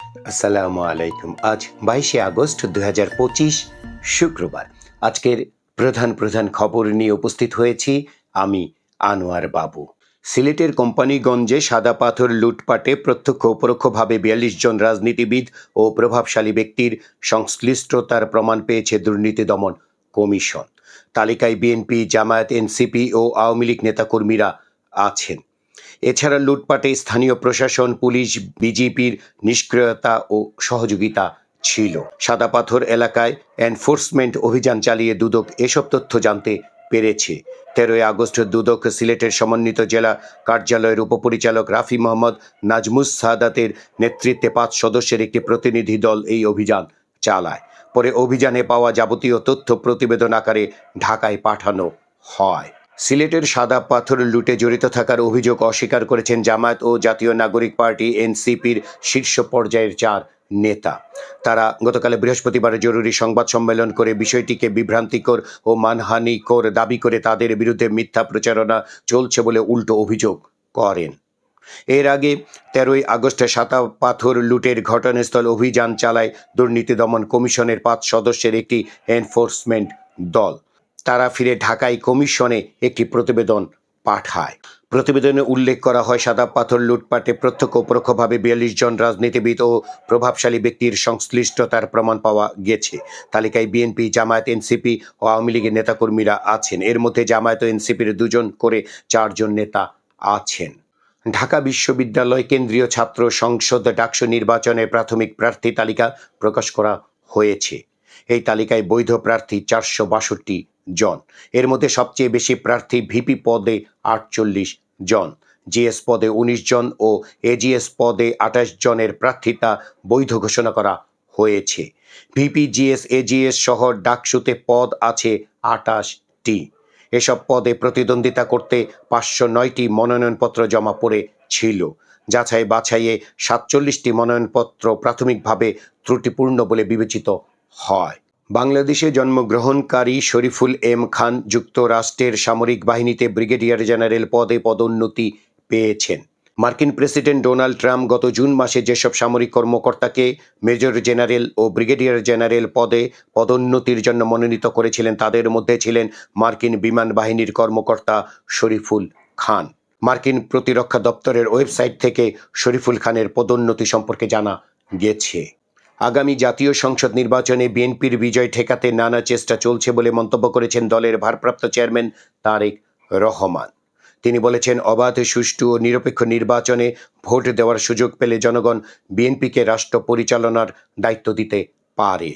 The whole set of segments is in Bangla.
আসসালামু আলাইকুম। আজ 22শে আগস্ট 2025 শুক্রবার। আজকের প্রধান প্রধান খবর নিয়ে উপস্থিত হয়েছি আমি আনোয়ার বাবু। সিলেটের কোম্পানিগঞ্জে সাদা পাথর লুটপাটে প্রত্যক্ষ ও পরোক্ষভাবে 42 জন রাজনীতিবিদ ও প্রভাবশালী ব্যক্তির সংশ্লিষ্টতার প্রমাণ পেয়েছে দুর্নীতি দমন কমিশন। তালিকায় বিএনপি, জামায়াত, এনসিপি ও আওয়ামী লীগ নেতাকর্মীরা আছেন। এছাড়া লুটপাটে স্থানীয় প্রশাসন, পুলিশ, বিজিবির নিষ্ক্রিয়তা ও সহযোগিতা ছিল। সাদা পাথর এলাকায় এনফোর্সমেন্ট অভিযান চালিয়ে দুদক এসব তথ্য জানতে পেরেছে। 13 আগস্ট দুদক সিলেটের সমন্বিত জেলা কার্যালয়ের উপপরিচালক রাফি মোহাম্মদ নাজমুস সাদাতের নেতৃত্বে 5 সদস্যের একটি প্রতিনিধি দল এই অভিযান চালায়। পরে অভিযানে পাওয়া যাবতীয় তথ্য প্রতিবেদন আকারে ঢাকায় পাঠানো হয়। সিলেটের সাদা পাথর লুটে জড়িত থাকার অভিযোগ অস্বীকার করেছেন জামায়াত ও জাতীয় নাগরিক পার্টি এনসিপির শীর্ষ পর্যায়ের 4 নেতা। তারা গতকাল বৃহস্পতিবার জরুরি সংবাদ সম্মেলন করে বিষয়টিকে বিভ্রান্তিকর ও মানহানিকর দাবি করে তাদের বিরুদ্ধে মিথ্যা প্রচারণা চলছে বলে উল্টো অভিযোগ করেন। এর আগে 13 আগস্টে সাদা পাথর লুটের ঘটনাস্থল অভিযান চালায় দুর্নীতি দমন কমিশনের 5 সদস্যের একটি এনফোর্সমেন্ট দল। তারা ফিরে ঢাকায় কমিশনে একটি প্রতিবেদন পাঠায়। প্রতিবেদনে উল্লেখ করা হয়, সাদা পাথর লুটপাটে প্রত্যক্ষ ও পরোক্ষভাবে 42 জন রাজনীতিবিদ ও প্রভাবশালী ব্যক্তির সংশ্লিষ্টতার প্রমাণ পাওয়া গেছে। তালিকায় বিএনপি, জামায়াত, এনসিপি ও আওয়ামী লীগের নেতাকর্মীরা আছেন। এর মধ্যে জামায়াত ও এনসিপির 2 জন করে 4 জন নেতা আছেন। ঢাকা বিশ্ববিদ্যালয় কেন্দ্রীয় ছাত্র সংসদ ডাকসু নির্বাচনের প্রাথমিক প্রার্থী তালিকা প্রকাশ করা হয়েছে। এই তালিকায় বৈধ প্রার্থী 462 জন। এর মধ্যে সবচেয়ে বেশি প্রার্থী ভিপি পদে 48 জন, জিএস পদে 19 জন ও এজিএস পদে 28 জনের প্রার্থিতা বৈধ ঘোষণা করা হয়েছে। ভিপি, জিএস, এজিএস সহ ডাকসুতে পদ আছে 28টি। এসব পদে প্রতিদ্বন্দ্বিতা করতে 509টি মনোনয়নপত্র জমা পড়েছিল। যাচাই বাছাইয়ে 47টি মনোনয়নপত্র প্রাথমিকভাবে ত্রুটিপূর্ণ বলে বিবেচিত হয়। বাংলাদেশে জন্মগ্রহণকারী শরীফুল এম খান যুক্তরাষ্ট্রের সামরিক বাহিনীতে ব্রিগেডিয়ার জেনারেল পদে পদোন্নতি পেয়েছেন। মার্কিন প্রেসিডেন্ট ডোনাল্ড ট্রাম্প গত জুন মাসে যেসব সামরিক কর্মকর্তাকে মেজর জেনারেল ও ব্রিগেডিয়ার জেনারেল পদে পদোন্নতির জন্য মনোনীত করেছিলেন, তাদের মধ্যে ছিলেন মার্কিন বিমান বাহিনীর কর্মকর্তা শরীফুল খান। মার্কিন প্রতিরক্ষা দপ্তরের ওয়েবসাইট থেকে শরীফুল খানের পদোন্নতি সম্পর্কে জানা গেছে। আগামী জাতীয় সংসদ নির্বাচনে বিএনপির বিজয় ঠেকাতে নানা চেষ্টা চলছে বলে মন্তব্য করেছেন দলের ভারপ্রাপ্ত চেয়ারম্যান তারেক রহমান। তিনি বলেছেন, অবাধ, সুষ্ঠু ও নিরপেক্ষ নির্বাচনে ভোট দেওয়ার সুযোগ পেলে জনগণ বিএনপিকে রাষ্ট্র পরিচালনার দায়িত্ব দিতে পারে।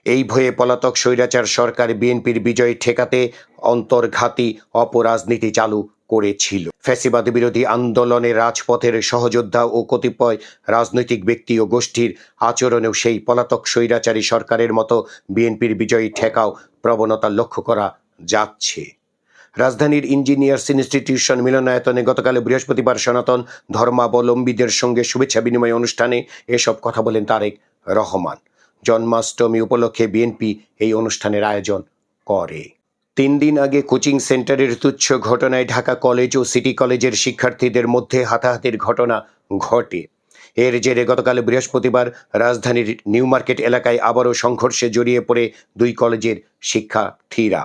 এই ভয়ে পলাতক স্বৈরাচার সরকার বিএনপির বিজয় ঠেকাতে অন্তর্ঘাতী অপরাজনীতি চালু করেছিল। ফ্যাসিবাদ বিরোধী আন্দোলনে রাজপথের সহযোদ্ধা ও কতিপয় রাজনৈতিক ব্যক্তি ও গোষ্ঠীর আচরণেও সেই পলাতক স্বৈরাচারী সরকারের মতো বিএনপির বিজয় ঠেকাও প্রবণতা লক্ষ্য করা যাচ্ছে। রাজধানীর ইঞ্জিনিয়ার্স ইনস্টিটিউশন মিলনায়তনে গতকাল বৃহস্পতিবার সনাতন ধর্মাবলম্বীদের সঙ্গে শুভেচ্ছা বিনিময় অনুষ্ঠানে এসব কথা বলেন তারেক রহমান। জন্মাষ্টমী উপলক্ষে বিএনপি এই অনুষ্ঠানের আয়োজন করে। 3 দিন আগে কোচিং সেন্টারের তুচ্ছ ঘটনায় ঢাকা কলেজ ও সিটি কলেজের শিক্ষার্থীদের মধ্যে হাতাহাতির ঘটনা ঘটে। এর জেরে গতকাল বৃহস্পতিবার রাজধানীর নিউ মার্কেট এলাকায় আবারও সংঘর্ষে জড়িয়ে পড়ে 2 কলেজের শিক্ষার্থীরা।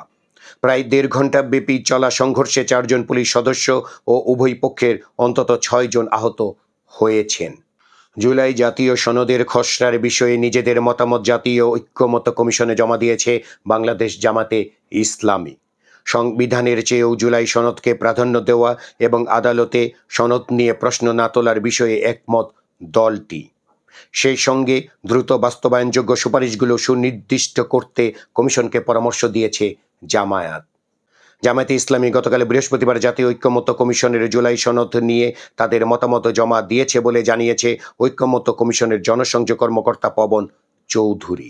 প্রায় 1.5 ঘন্টা ব্যাপী চলা সংঘর্ষে 4 জন পুলিশ সদস্য ও উভয় পক্ষের অন্তত 6 জন আহত হয়েছেন। জুলাই জাতীয় সনদের খসড়ার বিষয়ে নিজেদের মতামত জাতীয় ঐক্যমত্য কমিশনে জমা দিয়েছে বাংলাদেশ জামাতে ইসলামী। সংবিধানের চেয়েও জুলাই সনদকে প্রাধান্য দেওয়া এবং আদালতে সনদ নিয়ে প্রশ্ন না তোলার বিষয়ে একমত দলটি। সেই সঙ্গে দ্রুত বাস্তবায়নযোগ্য সুপারিশগুলো সুনির্দিষ্ট করতে কমিশনকে পরামর্শ দিয়েছে জামায়াত। জামায়াতে ইসলামী গতকাল বৃহস্পতিবার জাতীয় ঐক্যমত্য কমিশনের জুলাই সনদ নিয়ে তাদের মতামত জমা দিয়েছে বলে জানিয়েছে ঐক্যমত্য কমিশনের জনসংযোগ কর্মকর্তা পবন চৌধুরী।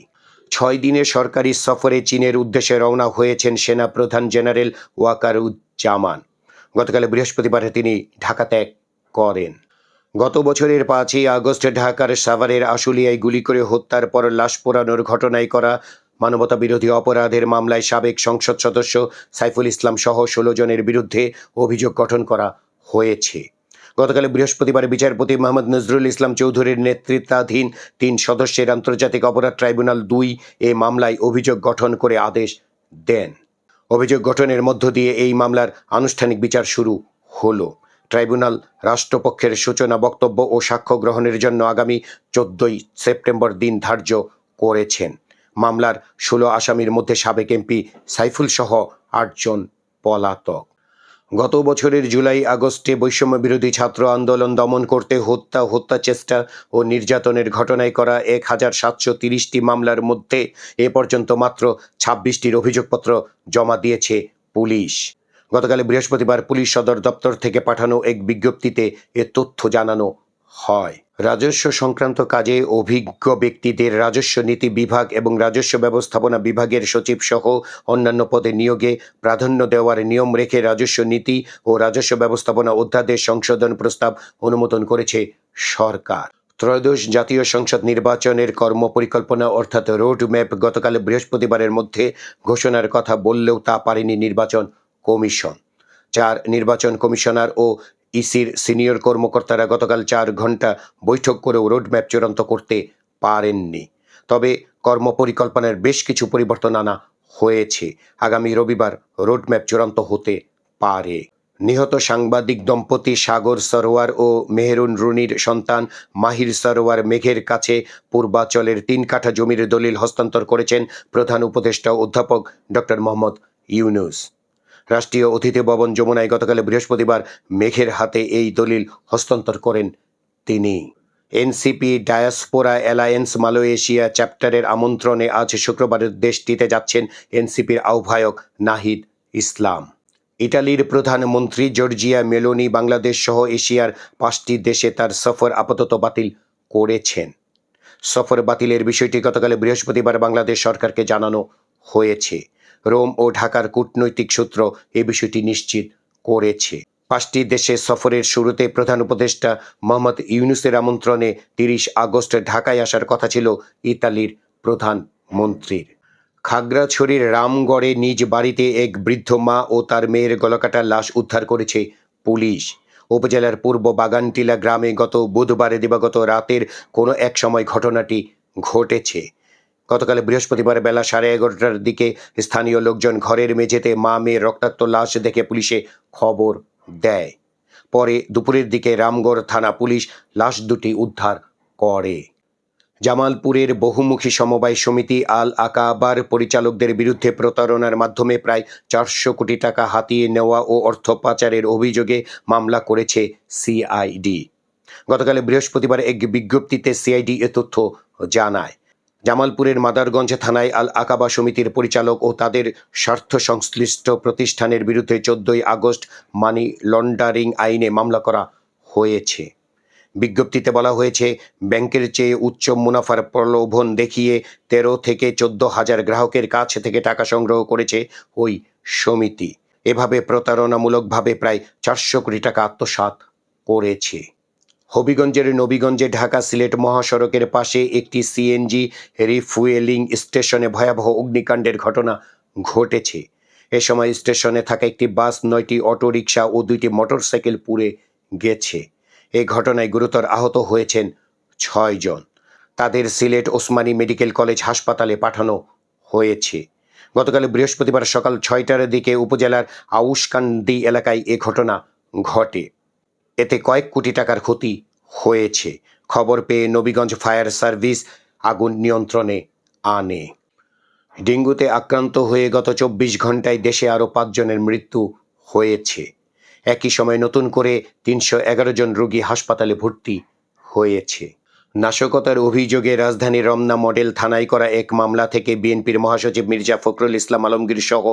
6 দিনের সরকারি সফরে চীনের উদ্দেশ্যে রওনা হয়েছেন সেনা প্রধান জেনারেল ওয়াকারুজ্জামান। গতকাল বৃহস্পতিবার তিনি ঢাকা ত্যাগ করেন। গত বছরের 5 আগস্ট ঢাকার সাভারের আশুলিয়ায় গুলি করে হত্যার পর লাশ পোড়ানোর ঘটনায় করা মানবতা বিরোধী অপরাধের মামলায় সাবেক সংসদ সদস্য সাইফুল ইসলাম সহ 16 জনের বিরুদ্ধে অভিযোগ গঠন করা হয়েছে। গতকাল বৃহস্পতিবার বিচারপতি মোহাম্মদ নজরুল ইসলাম চৌধুরীর নেতৃত্বাধীন ৩ সদস্যের আন্তর্জাতিক অপরাধ ট্রাইব্যুনাল ২ এ মামলায় অভিযোগ গঠন করে আদেশ দেন। অভিযোগ গঠনের মধ্য দিয়ে এই মামলার আনুষ্ঠানিক বিচার শুরু হলো। ট্রাইব্যুনাল রাষ্ট্রপক্ষের সূচনা বক্তব্য ও সাক্ষ্য গ্রহণের জন্য আগামী ১৪ সেপ্টেম্বর দিন ধার্য করেছেন। মামলার ১৬ আসামির মধ্যে সাবেক এমপি সাইফুল সহ ৮ জন পলাতক। গত বছরের জুলাই আগস্টে বৈষম্য বিরোধী ছাত্র আন্দোলন দমন করতে হত্যা চেষ্টা ও নির্যাতনের ঘটনায় করা ১,৭৩০টি মামলার মধ্যে এ পর্যন্ত মাত্র ২৬টির অভিযোগপত্র জমা দিয়েছে পুলিশ। গতকাল বৃহস্পতিবার পুলিশ সদর দপ্তর থেকে পাঠানো এক বিজ্ঞপ্তিতে এ তথ্য জানানো হয়। রাজস্ব সংক্রান্ত কাজে অভিজ্ঞ ব্যক্তিদের রাজস্ব নীতি বিভাগ এবং রাজস্ব ব্যবস্থাপনা বিভাগের সচিব সহ অন্যান্য পদে নিয়োগে প্রাধান্য দেওয়ার নিয়ম রেখে রাজস্ব নীতি ও রাজস্ব ব্যবস্থাপনা অধ্যাদেশ সংশোধন প্রস্তাব অনুমোদন করেছে সরকার। ত্রয়োদশ জাতীয় সংসদ নির্বাচনের কর্মপরিকল্পনা অর্থাৎ রোড ম্যাপ গতকাল বৃহস্পতিবারের মধ্যে ঘোষণার কথা বললেও তা পারেনি নির্বাচন কমিশন। ৪ নির্বাচন কমিশনার ও ইসির সিনিয়র কর্মকর্তারা গতকাল ৪ ঘন্টা বৈঠক করেও রোডম্যাপ চূড়ান্ত করতে পারেননি। তবে কর্মপরিকল্পনার বেশ কিছু পরিবর্তন আনা হয়েছে। আগামী রবিবার রোডম্যাপ চূড়ান্ত হতে পারে। নিহত সাংবাদিক দম্পতি সাগর সরোয়ার ও মেহেরুন রুনির সন্তান মাহির সরোয়ার মেঘের কাছে পূর্বাচলের ৩ কাঠা জমির দলিল হস্তান্তর করেছেন প্রধান উপদেষ্টা অধ্যাপক ডক্টর মোহাম্মদ ইউনূস। রাষ্ট্রীয় অতিথি ভবন যমুনায় গতকাল বৃহস্পতিবার মেঘের হাতে এই দলিল হস্তান্তর করেন তিনি। এনসিপি ডায়াসপোরা অ্যালায়েন্স মালয়েশিয়া চ্যাপ্টারের আমন্ত্রণে আজ শুক্রবার দেশটিতে যাচ্ছেন এনসিপির আহ্বায়ক নাহিদ ইসলাম। ইটালির প্রধানমন্ত্রী জর্জিয়া মেলোনি বাংলাদেশ সহ এশিয়ার 5টি দেশে তার সফর আপাতত বাতিল করেছেন। সফর বাতিলের বিষয়টি গতকাল বৃহস্পতিবার বাংলাদেশ সরকারকে জানানো হয়েছে। রোম ও ঢাকার কূটনৈতিক সূত্র এ বিষয়টি নিশ্চিত করেছে। 5টি দেশে সফরের শুরুতে প্রধান উপদেষ্টা মোহাম্মদ ইউনূসের আমন্ত্রণে 30 আগস্ট ঢাকায় আসার কথা ছিল ইতালির প্রধানমন্ত্রীর। খাগড়াছড়ির রামগড়ে নিজ বাড়িতে এক বৃদ্ধ মা ও তার মেয়ের গলাকাটা লাশ উদ্ধার করেছে পুলিশ। উপজেলার পূর্ব বাগানটিলা গ্রামে গত বুধবার দিবাগত রাতের কোনো এক সময় ঘটনাটি ঘটেছে। গতকাল বৃহস্পতিবার বেলা 11:30টার দিকে স্থানীয় লোকজন ঘরের মেঝেতে মা মেয়ের রক্তাক্ত লাশ দেখে পুলিশে খবর দেয়। পরে দুপুরের দিকে রামগড় থানা পুলিশ লাশ দুটি উদ্ধার করে। জামালপুরের বহুমুখী সমবায় সমিতি আল আকাবার পরিচালকদের বিরুদ্ধে প্রতারণার মাধ্যমে প্রায় 400 কোটি টাকা হাতিয়ে নেওয়া ও অর্থ পাচারের অভিযোগে মামলা করেছে সিআইডি। গতকাল বৃহস্পতিবার এক বিজ্ঞপ্তিতে সিআইডি এ তথ্য জানায়। জামালপুরের মাদারগঞ্জ থানায় আল আকাবা সমিতির পরিচালক ও তাদের স্বার্থ সংশ্লিষ্ট প্রতিষ্ঠানের বিরুদ্ধে 14 আগস্ট মানি লন্ডারিং আইনে মামলা করা হয়েছে। বিজ্ঞপ্তিতে বলা হয়েছে, ব্যাংকের চেয়ে উচ্চ মুনাফার প্রলোভন দেখিয়ে 13 থেকে 14 হাজার গ্রাহকের কাছ থেকে টাকা সংগ্রহ করেছে ওই সমিতি। এভাবে প্রতারণামূলকভাবে প্রায় 400 কোটি টাকা আত্মসাৎ করেছে। হবিগঞ্জের নবীগঞ্জে ঢাকা সিলেট মহাসড়কের পাশে একটি সিএনজি রিফুয়েলিং স্টেশনে ভয়াবহ অগ্নিকাণ্ডের ঘটনা ঘটেছে। এ সময় স্টেশনে থাকা একটি বাস, 9টি অটোরিকশা ও 2টি মোটরসাইকেল পুড়ে গেছে। এই ঘটনায় গুরুতর আহত হয়েছেন 6 জন। তাদের সিলেট ওসমানী মেডিকেল কলেজ হাসপাতালে পাঠানো হয়েছে। গতকাল বৃহস্পতিবার সকাল 6টার দিকে উপজেলার আউশকান্দি এলাকায় এ ঘটনা ঘটে। এতে কয়েক কোটি টাকার ক্ষতি হয়েছে। খবর পেয়ে নবীগঞ্জ ফায়ার সার্ভিস আগুন নিয়ন্ত্রণে আনে। ডেঙ্গুতে আক্রান্ত হয়ে গত 24 ঘন্টায় দেশে আরও 5 জনের মৃত্যু হয়েছে। একই সময় নতুন করে 311 জন রোগী হাসপাতালে ভর্তি হয়েছে। নাশকতার অভিযোগে রাজধানীর রমনা মডেল থানায় করা এক মামলা থেকে বিএনপির মহাসচিব মির্জা ফখরুল ইসলাম আলমগীর সহ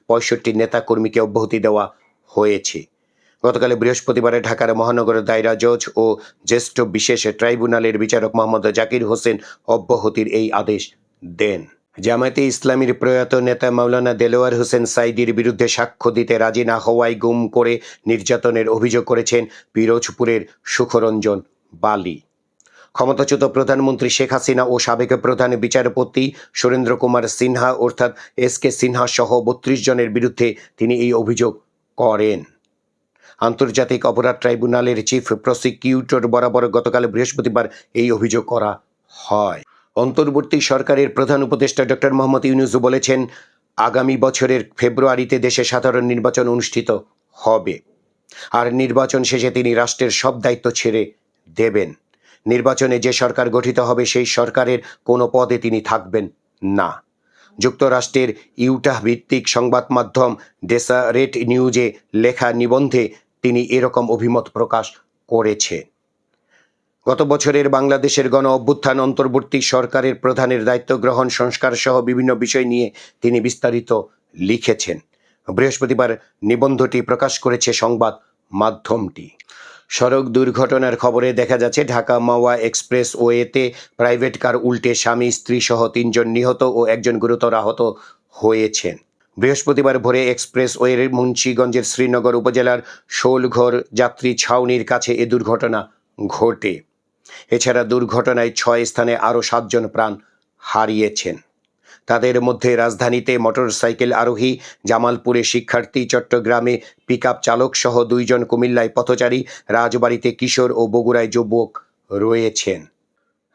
65 নেতাকর্মীকে অব্যাহতি দেওয়া হয়েছে। গতকাল বৃহস্পতিবার ঢাকার মহানগর দায়রা জজ ও জ্যেষ্ঠ বিশেষ ট্রাইব্যুনালের বিচারক মোহাম্মদ জাকির হোসেন অব্যাহতির এই আদেশ দেন। জামায়াতে ইসলামীর প্রয়াত নেতা মাওলানা দেলোয়ার হোসেন সাঈদীর বিরুদ্ধে সাক্ষ্য দিতে রাজি না হওয়ায় গুম করে নির্যাতনের অভিযোগ করেছেন পিরোজপুরের সুখরঞ্জন বালী। ক্ষমতাচ্যুত প্রধানমন্ত্রী শেখ হাসিনা ও সাবেক প্রধান বিচারপতি সুরেন্দ্র কুমার সিনহা অর্থাৎ এস কে সিনহা সহ 32 জনের বিরুদ্ধে তিনি এই অভিযোগ করেন। আন্তর্জাতিক অপরাধ ট্রাইব্যুনালের চিফ প্রসিকিউটর বরাবর গতকাল বৃহস্পতিবার এই অভিযোগ করা হয়। অন্তর্বর্তী সরকারের প্রধান উপদেষ্টা ডক্টর মোহাম্মদ ইউনূস বলেছেন, আগামী বছরের ফেব্রুয়ারিতে দেশে সাধারণ নির্বাচন অনুষ্ঠিত হবে, আর নির্বাচন শেষে তিনি রাষ্ট্রের সব দায়িত্ব ছেড়ে দেবেন। নির্বাচনে যে সরকার গঠিত হবে সেই সরকারের কোনো পদে তিনি থাকবেন না। যুক্তরাষ্ট্রের ইউটাহ ভিত্তিক সংবাদ মাধ্যম ডেসারেট নিউজে লেখা নিবন্ধে তিনি এরকম অভিমত প্রকাশ করেছেন। গত বছরের বাংলাদেশের গণ অভ্যুত্থান, অন্তর্বর্তী সরকারের প্রধানের দায়িত্ব গ্রহণ, সংস্কার সহ বিভিন্ন বিষয় নিয়ে তিনি বিস্তারিত লিখেছেন। বৃহস্পতিবার নিবন্ধটি প্রকাশ করেছে সংবাদ মাধ্যমটি। সড়ক দুর্ঘটনার খবরে দেখা যাচ্ছে, ঢাকা মাওয়া এক্সপ্রেস ওয়েতে প্রাইভেট কার উল্টে স্বামী স্ত্রী সহ 3 জন নিহত ও 1 জন গুরুতর আহত হয়েছেন। বৃহস্পতিবার ভোরে এক্সপ্রেস ওয়ের মুন্সিগঞ্জের শ্রীনগর উপজেলার শোলঘর যাত্রী ছাউনির কাছে এ দুর্ঘটনা ঘটে। এছাড়া দুর্ঘটনায় 6 স্থানে আরও 7 জন প্রাণ হারিয়েছেন। তাদের মধ্যে রাজধানীতে মোটরসাইকেল আরোহী, জামালপুরে শিক্ষার্থী, চট্টগ্রামে পিকআপ চালক সহ 2 জন, কুমিল্লায় পথচারী, রাজবাড়ীতে কিশোর ও বগুড়ায় যুবক রয়েছেন।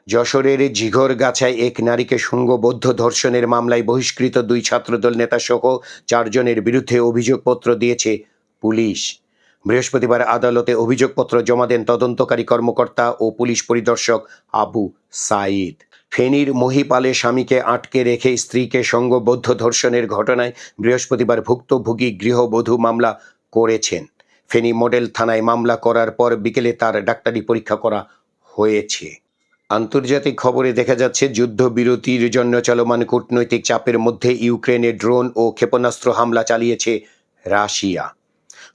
যশোরের ঝিঘরগাছায় এক নারীকে সংঘবদ্ধ ধর্ষণের মামলায় বহিষ্কৃত 2 ছাত্রদল নেতা সহ 4 জনের বিরুদ্ধে অভিযোগপত্র দিয়েছে পুলিশ। বৃহস্পতিবার আদালতে অভিযোগপত্র জমা দেন তদন্তকারী কর্মকর্তা ও পুলিশ পরিদর্শক আবু সাঈদ। ফেনীর মহিপালে স্বামীকে আটকে রেখে স্ত্রীকে সংঘবদ্ধ ধর্ষণের ঘটনায় বৃহস্পতিবার ভুক্তভোগী গৃহবধূ মামলা করেছেন। ফেনী মডেল থানায় মামলা করার পর বিকেলে তার ডাক্তারি পরীক্ষা করা হয়েছে। আন্তর্জাতিক খবরে দেখা যাচ্ছে, যুদ্ধবিরতির জন্য চলমান কূটনৈতিক চাপের মধ্যে ইউক্রেনে ড্রোন ও ক্ষেপণাস্ত্র হামলা চালিয়েছে রাশিয়া।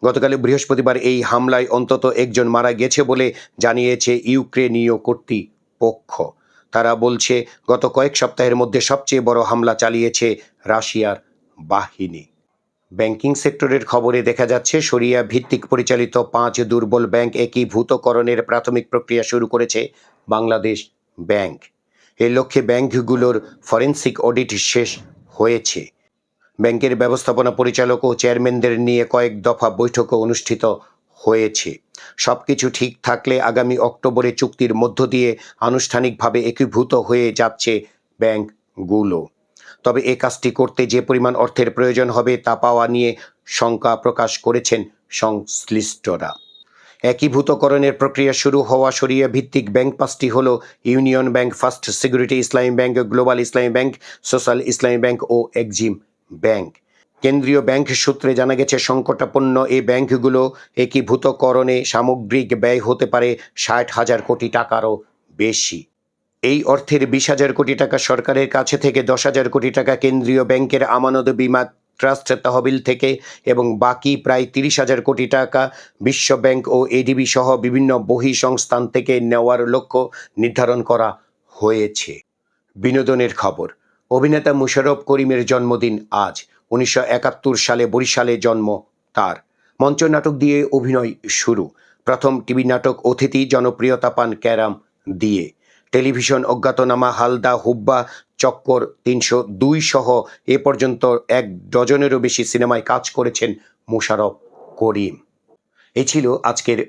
গতকাল বৃহস্পতিবার এই হামলায় অন্তত 1 জন মারা গেছে বলে জানিয়েছে ইউক্রেনীয় কর্তৃপক্ষ। তারা বলছে, গত কয়েক সপ্তাহের মধ্যে সবচেয়ে বড় হামলা চালিয়েছে রাশিয়ার বাহিনী। ব্যাংকিং সেক্টরের খবরে দেখা যাচ্ছে, শরিয়া ভিত্তিক পরিচালিত 5 দুর্বল ব্যাংক একীভূতকরণের প্রাথমিক প্রক্রিয়া শুরু করেছে বাংলাদেশ ব্যাংক। এর লক্ষ্যে ব্যাংকগুলোর ফরেনসিক অডিট শেষ হয়েছে। ব্যাংকের ব্যবস্থাপনা পরিচালক ও চেয়ারম্যানদের নিয়ে কয়েক দফা বৈঠকও অনুষ্ঠিত হয়েছে। সবকিছু ঠিক থাকলে আগামী অক্টোবরে চুক্তির মধ্য দিয়ে আনুষ্ঠানিকভাবে একীভূত হয়ে যাচ্ছে ব্যাংকগুলো। তবে এই কাজটি করতে যে পরিমাণ অর্থের প্রয়োজন হবে তা পাওয়া নিয়ে শঙ্কা প্রকাশ করেছেন সংশ্লিষ্টরা। একীভূতকরণের প্রক্রিয়া শুরু হওয়া শরিয়া ভিত্তিক ব্যাংক 5টি হল ইউনিয়ন ব্যাংক, ফার্স্ট সিকিউরিটি ইসলামী ব্যাংক, গ্লোবাল ইসলামী ব্যাংক, সোশ্যাল ইসলামী ব্যাংক ও এক্সিম ব্যাংক। কেন্দ্রীয় ব্যাংক সূত্রে জানা গেছে, সংকটাপন্ন এই ব্যাংকগুলো একীভূতকরণে সামগ্রিক ব্যয় হতে পারে 60,000 কোটি টাকারও বেশি। এই অর্থের 20,000 কোটি টাকা সরকারের কাছে থেকে, 10,000 কোটি টাকা কেন্দ্রীয় ব্যাংকের আমানত বিমা ট্রাস্ট তহবিল থেকে এবং বাকি প্রায় 30,000 কোটি টাকা বিশ্ব ব্যাংক ও এডিবি সহ বিভিন্ন বহি সংস্থান থেকে নেওয়ার লক্ষ্য নির্ধারণ করা হয়েছে। বিনোদনের খবর, অভিনেতা মুশাররফ করিমের জন্মদিন আজ। 1971 সালে বরিশালে জন্ম তার। মঞ্চনাটক দিয়ে অভিনয় শুরু। প্রথম টিভি নাটক অতিথি, জনপ্রিয়তা পান ক্যারাম দিয়ে। টেলিভিশন অজ্ঞাতনামা, হালদা, হুব্বা, চক্কর, 302 সহ এ পর্যন্ত 1 ডজনেরও বেশি সিনেমায় কাজ করেছেন মুশাররফ করিম। এই ছিল আজকের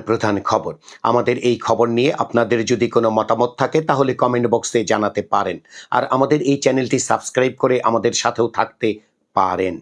প্রধান খবর। আমাদের এই খবর নিয়ে আপনাদের যদি কোনো মতামত থাকে তাহলে কমেন্ট বক্সে জানাতে পারেন। আর আমাদের এই চ্যানেলটি সাবস্ক্রাইব করে আমাদের সাথেও থাকতে পারেন।